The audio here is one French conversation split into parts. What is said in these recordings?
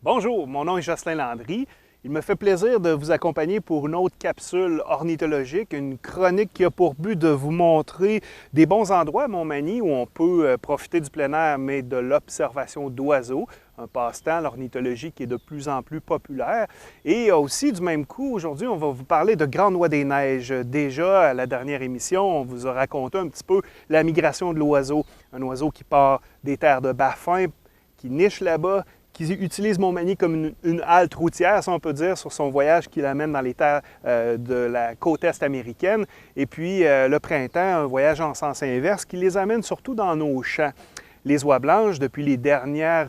Bonjour, mon nom est Jocelyn Landry. Il me fait plaisir de vous accompagner pour une autre capsule ornithologique, une chronique qui a pour but de vous montrer des bons endroits à Montmagny où on peut profiter du plein air, mais de l'observation d'oiseaux, un passe-temps, l'ornithologie qui est de plus en plus populaire. Et aussi, du même coup, aujourd'hui, on va vous parler de Grande Oie des Neiges. Déjà, à la dernière émission, on vous a raconté un petit peu la migration de l'oiseau. Un oiseau qui part des terres de Baffin, qui niche là-bas, qui utilise Montmagny comme une halte routière, si on peut dire, sur son voyage qui l'amène dans les terres de la côte est américaine. Et puis, le printemps, un voyage en sens inverse qui les amène surtout dans nos champs. Les oies blanches, depuis les derniers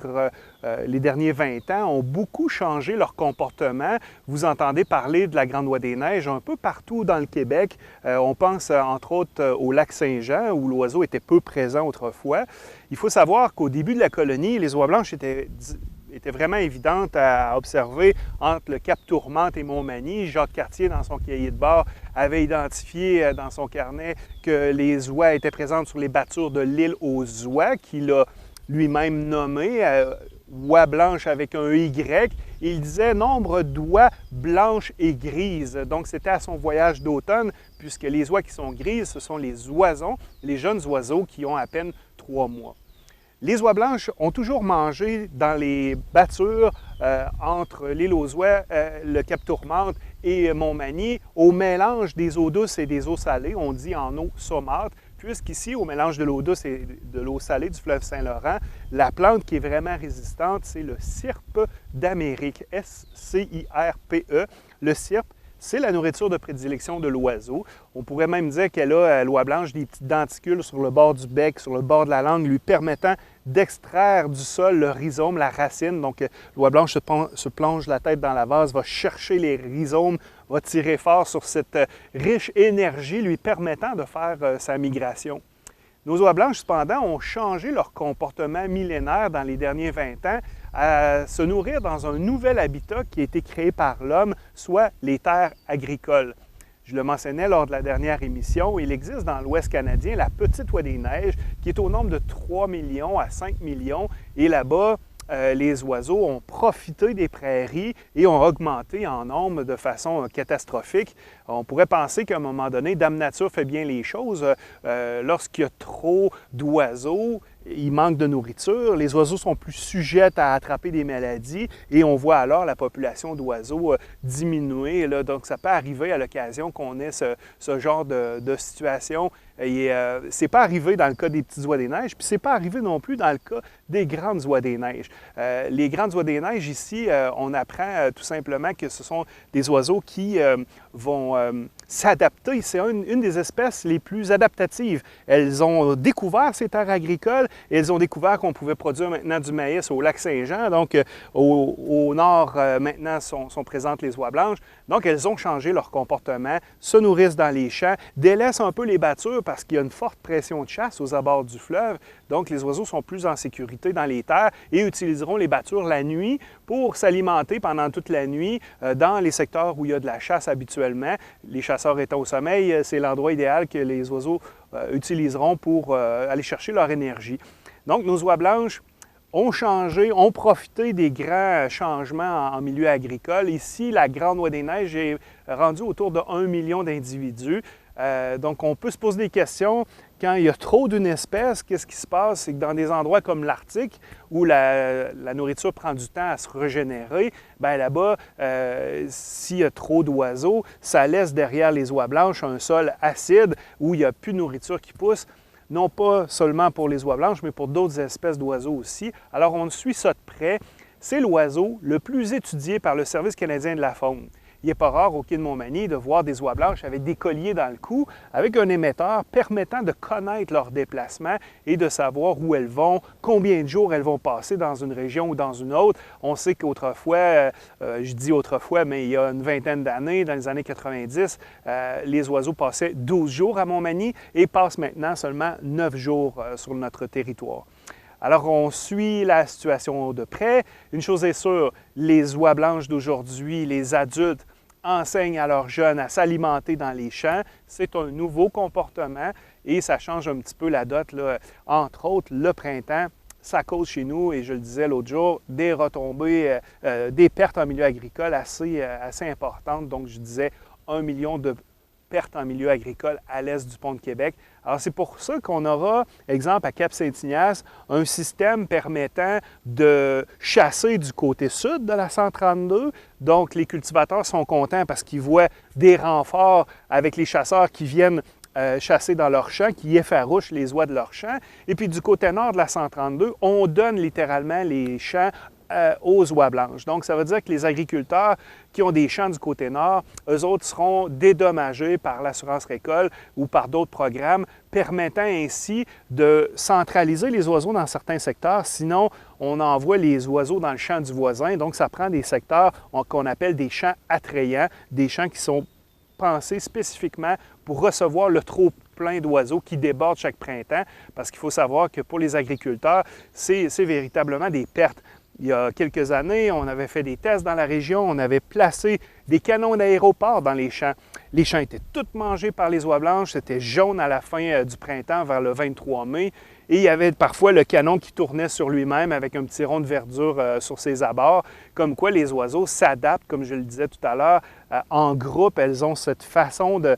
20 ans, ont beaucoup changé leur comportement. Vous entendez parler de la Grande Oie des Neiges un peu partout dans le Québec. On pense entre autres au lac Saint-Jean, où l'oiseau était peu présent autrefois. Il faut savoir qu'au début de la colonie, les oies blanches étaient vraiment évidentes à observer entre le Cap Tourmente et Montmagny. Jacques Cartier, dans son cahier de bord, avait identifié dans son carnet que les oies étaient présentes sur les battures de l'île aux Oies, qu'il a lui-même nommé oies blanches avec un Y. Il disait nombre d'oies blanches et grises. Donc, c'était à son voyage d'automne, puisque les oies qui sont grises, ce sont les oisons, les jeunes oiseaux qui ont à peine 3 mois. Les oies blanches ont toujours mangé dans les battures entre l'île aux Oies, le Cap Tourmente et Montmagny, au mélange des eaux douces et des eaux salées, on dit en eau saumâtre, puisqu'ici, au mélange de l'eau douce et de l'eau salée du fleuve Saint-Laurent, la plante qui est vraiment résistante, c'est le Syrpe d'Amérique, S-C-I-R-P-E. Le Syrpe, c'est la nourriture de prédilection de l'oiseau. On pourrait même dire qu'elle a, l'oie blanche, des petites denticules sur le bord du bec, sur le bord de la langue, lui permettant d'extraire du sol le rhizome, la racine. Donc, l'oie blanche se plonge la tête dans la vase, va chercher les rhizomes, va tirer fort sur cette riche énergie lui permettant de faire sa migration. Nos oies blanches, cependant, ont changé leur comportement millénaire dans les derniers 20 ans à se nourrir dans un nouvel habitat qui a été créé par l'homme, soit les terres agricoles. Je le mentionnais lors de la dernière émission, il existe dans l'Ouest canadien la Petite Oie des Neiges qui est au nombre de 3 millions à 5 millions et là-bas, les oiseaux ont profité des prairies et ont augmenté en nombre de façon catastrophique. On pourrait penser qu'à un moment donné, Dame Nature fait bien les choses. Lorsqu'il y a trop d'oiseaux, il manque de nourriture, les oiseaux sont plus sujets à attraper des maladies et on voit alors la population d'oiseaux diminuer. Là. Donc, ça peut arriver à l'occasion qu'on ait ce genre de situation. Et c'est pas arrivé dans le cas des petites oies des neiges, puis c'est pas arrivé non plus dans le cas des grandes oies des neiges. Les grandes oies des neiges, ici, on apprend tout simplement que ce sont des oiseaux qui vont s'adapter. C'est une des espèces les plus adaptatives. Elles ont découvert ces terres agricoles et elles ont découvert qu'on pouvait produire maintenant du maïs au lac Saint-Jean. Donc, au nord, maintenant, sont présentes les oies blanches. Donc, elles ont changé leur comportement, se nourrissent dans les champs, délaissent un peu les battures parce qu'il y a une forte pression de chasse aux abords du fleuve. Donc, les oiseaux sont plus en sécurité dans les terres et utiliseront les battures la nuit pour s'alimenter pendant toute la nuit dans les secteurs où il y a de la chasse habituellement. Les chasseurs étant au sommeil, c'est l'endroit idéal que les oiseaux utiliseront pour aller chercher leur énergie. Donc, nos oies blanches ont changé, ont profité des grands changements en milieu agricole. Ici, la Grande Oie des Neiges est rendue autour de 1 million d'individus. Donc, on peut se poser des questions. Quand il y a trop d'une espèce, qu'est-ce qui se passe? C'est que dans des endroits comme l'Arctique, où la nourriture prend du temps à se régénérer, bien là-bas, s'il y a trop d'oiseaux, ça laisse derrière les oies blanches un sol acide où il n'y a plus de nourriture qui pousse, non pas seulement pour les oies blanches, mais pour d'autres espèces d'oiseaux aussi. Alors, on suit ça de près. C'est l'oiseau le plus étudié par le Service canadien de la faune. Il n'est pas rare au quai de Montmagny de voir des oies blanches avec des colliers dans le cou, avec un émetteur permettant de connaître leur déplacement et de savoir où elles vont, combien de jours elles vont passer dans une région ou dans une autre. On sait qu'autrefois, je dis autrefois, mais il y a une vingtaine d'années, dans les années 90, les oiseaux passaient 12 jours à Montmagny et passent maintenant seulement 9 jours sur notre territoire. Alors, on suit la situation de près. Une chose est sûre, les oies blanches d'aujourd'hui, les adultes, enseignent à leurs jeunes à s'alimenter dans les champs. C'est un nouveau comportement et ça change un petit peu la dot, là. Entre autres, le printemps. ça cause chez nous, et je le disais l'autre jour, des retombées, des pertes en milieu agricole assez importantes. Donc, je disais 1 million de pertes en milieu agricole à l'est du pont de Québec. Alors, c'est pour ça qu'on aura, exemple, à Cap-Saint-Ignace, un système permettant de chasser du côté sud de la 132. Donc, les cultivateurs sont contents parce qu'ils voient des renforts avec les chasseurs qui viennent chasser dans leur champ, qui effarouchent les oies de leur champ. Et puis, du côté nord de la 132, on donne littéralement les champs aux oies blanches. Donc, ça veut dire que les agriculteurs qui ont des champs du côté nord, eux autres seront dédommagés par l'assurance récolte ou par d'autres programmes, permettant ainsi de centraliser les oiseaux dans certains secteurs. Sinon, on envoie les oiseaux dans le champ du voisin. Donc, ça prend des secteurs qu'on appelle des champs attrayants, des champs qui sont pensés spécifiquement pour recevoir le trop plein d'oiseaux qui débordent chaque printemps, parce qu'il faut savoir que pour les agriculteurs, c'est véritablement des pertes. Il y a quelques années, on avait fait des tests dans la région, on avait placé des canons d'aéroport dans les champs. Les champs étaient tous mangés par les oies blanches, c'était jaune à la fin du printemps, vers le 23 mai, et il y avait parfois le canon qui tournait sur lui-même avec un petit rond de verdure sur ses abords, comme quoi les oiseaux s'adaptent, comme je le disais tout à l'heure, en groupe. Elles ont cette façon de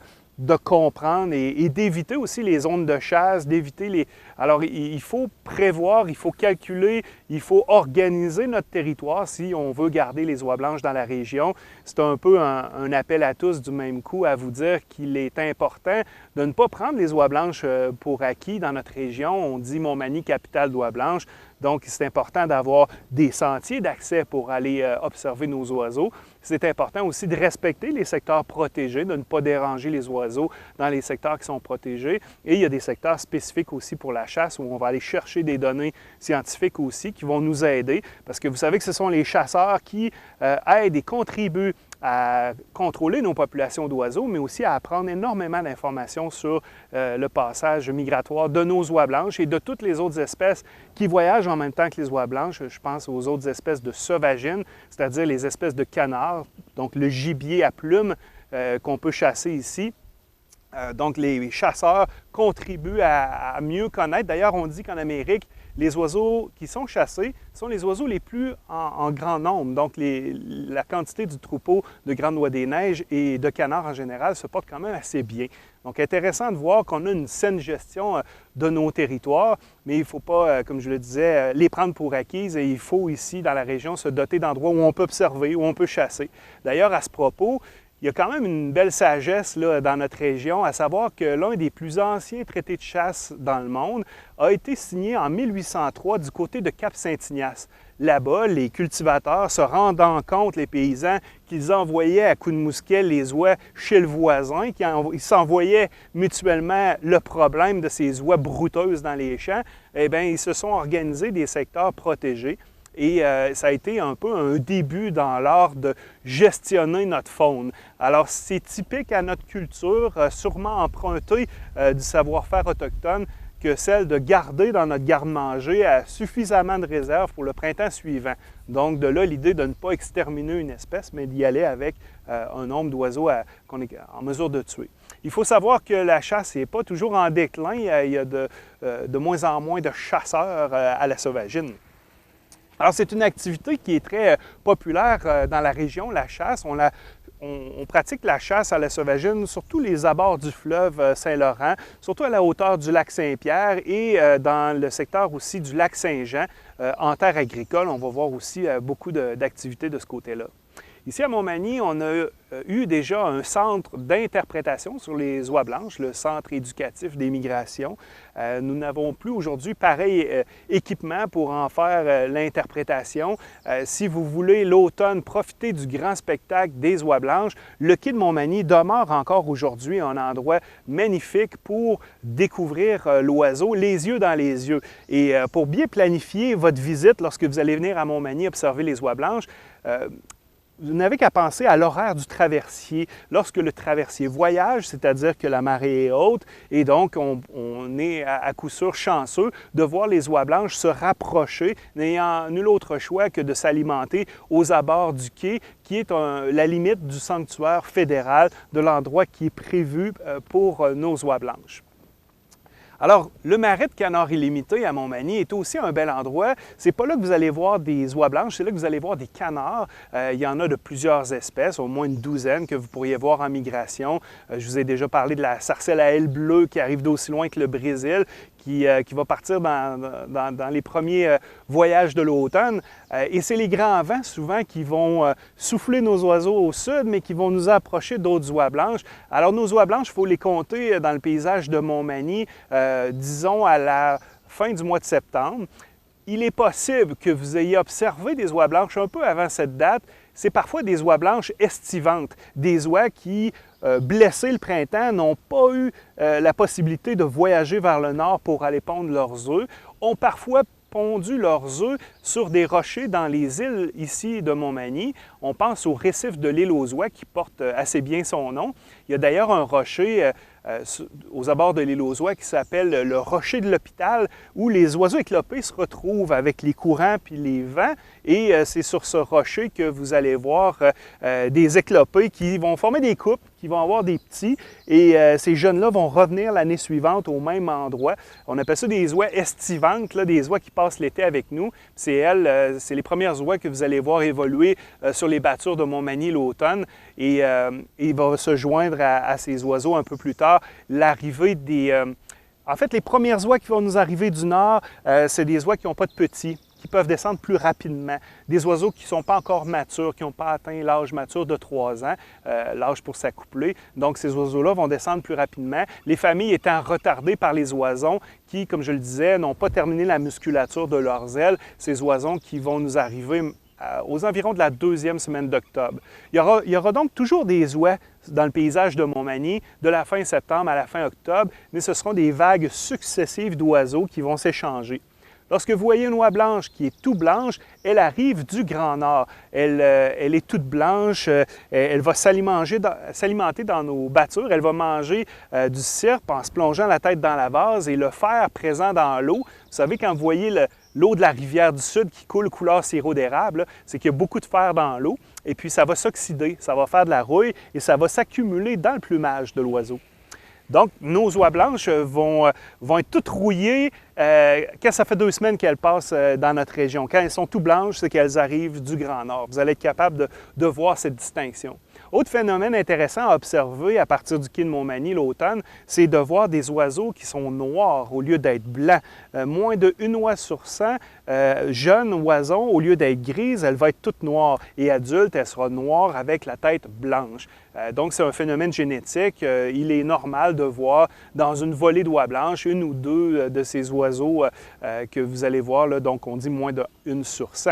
comprendre et d'éviter aussi les zones de chasse, d'éviter les... Alors, il faut prévoir, il faut calculer, il faut organiser notre territoire si on veut garder les oies blanches dans la région. C'est un peu un appel à tous du même coup à vous dire qu'il est important de ne pas prendre les oies blanches pour acquis dans notre région. On dit Montmagny, capitale d'oies blanches. Donc, c'est important d'avoir des sentiers d'accès pour aller observer nos oiseaux. C'est important aussi de respecter les secteurs protégés, de ne pas déranger les oiseaux dans les secteurs qui sont protégés. Et il y a des secteurs spécifiques aussi pour la chasse où on va aller chercher des données scientifiques aussi qui vont nous aider. Parce que vous savez que ce sont les chasseurs qui aident et contribuent à contrôler nos populations d'oiseaux, mais aussi à apprendre énormément d'informations sur le passage migratoire de nos oies blanches et de toutes les autres espèces qui voyagent en même temps que les oies blanches. Je pense aux autres espèces de sauvagines, c'est-à-dire les espèces de canards, donc le gibier à plumes qu'on peut chasser ici. Donc, les chasseurs contribuent à mieux connaître. D'ailleurs, on dit qu'en Amérique, les oiseaux qui sont chassés sont les oiseaux les plus en grand nombre. Donc, la quantité du troupeau de grandes noix des neiges et de canards en général se porte quand même assez bien. Donc, intéressant de voir qu'on a une saine gestion de nos territoires, mais il ne faut pas, comme je le disais, les prendre pour acquises, et il faut ici, dans la région, se doter d'endroits où on peut observer, où on peut chasser. D'ailleurs, à ce propos, il y a quand même une belle sagesse là, dans notre région, à savoir que l'un des plus anciens traités de chasse dans le monde a été signé en 1803 du côté de Cap-Saint-Ignace. Là-bas, les cultivateurs, se rendant compte, les paysans, qu'ils envoyaient à coups de mousquet les oies chez le voisin, qu'ils s'envoyaient mutuellement le problème de ces oies brouteuses dans les champs, eh bien, ils se sont organisés des secteurs protégés. Et ça a été un peu un début dans l'art de gestionner notre faune. Alors, c'est typique à notre culture, sûrement emprunté du savoir-faire autochtone, que celle de garder dans notre garde-manger suffisamment de réserves pour le printemps suivant. Donc, de là, l'idée de ne pas exterminer une espèce, mais d'y aller avec un nombre d'oiseaux qu'on est en mesure de tuer. Il faut savoir que la chasse n'est pas toujours en déclin. Il y a de moins en moins de chasseurs à la sauvagine. Alors, c'est une activité qui est très populaire dans la région, la chasse. On pratique la chasse à la sauvagine sur tous les abords du fleuve Saint-Laurent, surtout à la hauteur du lac Saint-Pierre et dans le secteur aussi du lac Saint-Jean. En terre agricole, on va voir aussi beaucoup d'activités de ce côté-là. Ici à Montmagny, on a eu déjà un centre d'interprétation sur les oies blanches, le Centre éducatif des migrations. Nous n'avons plus aujourd'hui pareil équipement pour en faire l'interprétation. Si vous voulez l'automne profiter du grand spectacle des oies blanches, le quai de Montmagny demeure encore aujourd'hui un endroit magnifique pour découvrir l'oiseau, les yeux dans les yeux. Et pour bien planifier votre visite lorsque vous allez venir à Montmagny observer les oies blanches, vous n'avez qu'à penser à l'horaire du traversier. Lorsque le traversier voyage, c'est-à-dire que la marée est haute, et donc on est à coup sûr chanceux de voir les oies blanches se rapprocher, n'ayant nul autre choix que de s'alimenter aux abords du quai, qui est la limite du sanctuaire fédéral, de l'endroit qui est prévu pour nos oies blanches. Alors, le marais de Canard illimité à Montmagny est aussi un bel endroit. C'est pas là que vous allez voir des oies blanches, c'est là que vous allez voir des canards. Il y en a de plusieurs espèces, au moins une douzaine que vous pourriez voir en migration. Je vous ai déjà parlé de la sarcelle à ailes bleues qui arrive d'aussi loin que le Brésil, qui va partir dans les premiers voyages de l'automne. Et c'est les grands vents souvent qui vont souffler nos oiseaux au sud, mais qui vont nous approcher d'autres oies blanches. Alors nos oies blanches, il faut les compter dans le paysage de Montmagny, disons à la fin du mois de septembre. Il est possible que vous ayez observé des oies blanches un peu avant cette date. C'est parfois des oies blanches estivantes, des oies qui, blessées le printemps, n'ont pas eu la possibilité de voyager vers le nord pour aller pondre leurs œufs, ont parfois pondu leurs œufs sur des rochers dans les îles ici de Montmagny. On pense au récif de l'île aux Oies qui porte assez bien son nom. Il y a d'ailleurs un rocher aux abords de l'île aux Oies qui s'appelle le rocher de l'hôpital où les oiseaux éclopés se retrouvent avec les courants puis les vents et c'est sur ce rocher que vous allez voir des éclopés qui vont former des couples, qui vont avoir des petits et ces jeunes-là vont revenir l'année suivante au même endroit. On appelle ça des oies estivantes, là, des oies qui passent l'été avec nous. C'est elles, c'est les premières oies que vous allez voir évoluer sur les battures de Montmagny l'automne et il va se joindre à ces oiseaux un peu plus tard l'arrivée des... En fait, les premières oies qui vont nous arriver du nord, c'est des oies qui n'ont pas de petits, qui peuvent descendre plus rapidement. Des oiseaux qui ne sont pas encore matures, qui n'ont pas atteint l'âge mature de 3 ans, l'âge pour s'accoupler. Donc, ces oiseaux-là vont descendre plus rapidement. Les familles étant retardées par les oisons qui, comme je le disais, n'ont pas terminé la musculature de leurs ailes. Ces oisons qui vont nous arriver aux environs de la 2e semaine d'octobre. Il y aura donc toujours des oies dans le paysage de Montmagny de la fin septembre à la fin octobre, mais ce seront des vagues successives d'oiseaux qui vont s'échanger. Lorsque vous voyez une oie blanche qui est tout blanche, elle arrive du Grand Nord. Elle est toute blanche, elle va s'alimenter dans nos battures, elle va manger du cirpe en se plongeant la tête dans la vase et le fer présent dans l'eau. Vous savez, quand vous voyez l'eau de la rivière du Sud qui coule couleur sirop d'érable, c'est qu'il y a beaucoup de fer dans l'eau et puis ça va s'oxyder, ça va faire de la rouille et ça va s'accumuler dans le plumage de l'oiseau. Donc, nos oies blanches vont être toutes rouillées quand ça fait 2 semaines qu'elles passent dans notre région. Quand elles sont tout blanches, c'est qu'elles arrivent du Grand Nord. Vous allez être capable de voir cette distinction. Autre phénomène intéressant à observer à partir du quai de Montmagny l'automne, c'est de voir des oiseaux qui sont noirs au lieu d'être blancs. Moins de 1 oie sur 100, jeune oison, au lieu d'être grise, elle va être toute noire. Et adulte, elle sera noire avec la tête blanche. Donc, c'est un phénomène génétique. Il est normal de voir dans une volée d'oies blanches 1 ou 2 de ces oiseaux que vous allez voir, là, donc on dit moins de 1 sur 100.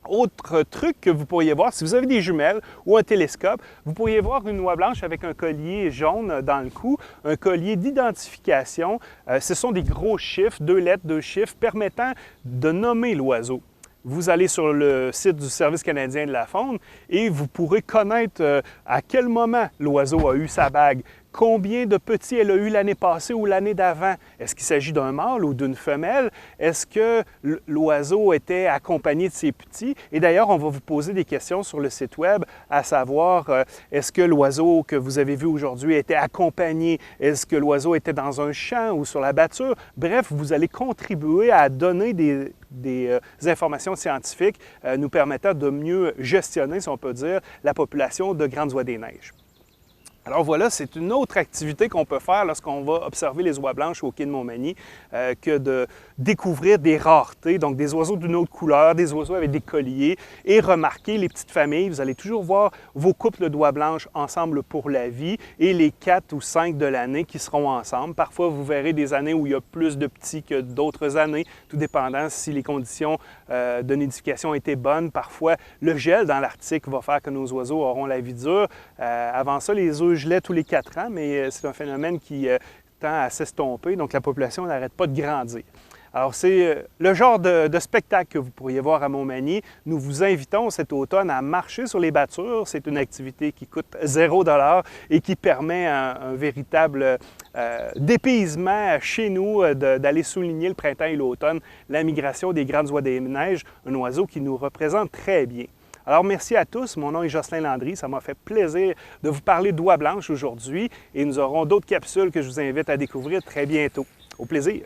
Autre truc que vous pourriez voir, si vous avez des jumelles ou un télescope, vous pourriez voir une oie blanche avec un collier jaune dans le cou, un collier d'identification. Ce sont des gros chiffres, 2 lettres, 2 chiffres, permettant de nommer l'oiseau. Vous allez sur le site du Service canadien de la faune et vous pourrez connaître à quel moment l'oiseau a eu sa bague. Combien de petits elle a eu l'année passée ou l'année d'avant? Est-ce qu'il s'agit d'un mâle ou d'une femelle? Est-ce que l'oiseau était accompagné de ses petits? Et d'ailleurs, on va vous poser des questions sur le site web, à savoir, est-ce que l'oiseau que vous avez vu aujourd'hui était accompagné? Est-ce que l'oiseau était dans un champ ou sur la batture? Bref, vous allez contribuer à donner des informations scientifiques nous permettant de mieux gestionner, si on peut dire, la population de grandes oies des neiges. Alors voilà, c'est une autre activité qu'on peut faire lorsqu'on va observer les oies blanches au quai de Montmagny que de découvrir des raretés, donc des oiseaux d'une autre couleur, des oiseaux avec des colliers et remarquer les petites familles. Vous allez toujours voir vos couples d'oies blanches ensemble pour la vie et les 4 ou 5 de l'année qui seront ensemble. Parfois, vous verrez des années où il y a plus de petits que d'autres années, tout dépendant si les conditions de nidification étaient bonnes. Parfois, le gel dans l'Arctique va faire que nos oiseaux auront la vie dure. Avant ça, les œufs gelaient tous les 4 ans, mais c'est un phénomène qui tend à s'estomper, donc la population n'arrête pas de grandir. Alors, c'est le genre de spectacle que vous pourriez voir à Montmagny. Nous vous invitons cet automne à marcher sur les battures. C'est une activité qui coûte 0 $ et qui permet un véritable dépaysement chez nous, d'aller souligner le printemps et l'automne, la migration des grandes oies des neiges, un oiseau qui nous représente très bien. Alors, merci à tous. Mon nom est Jocelyn Landry. Ça m'a fait plaisir de vous parler d'oie blanche aujourd'hui et nous aurons d'autres capsules que je vous invite à découvrir très bientôt. Au plaisir!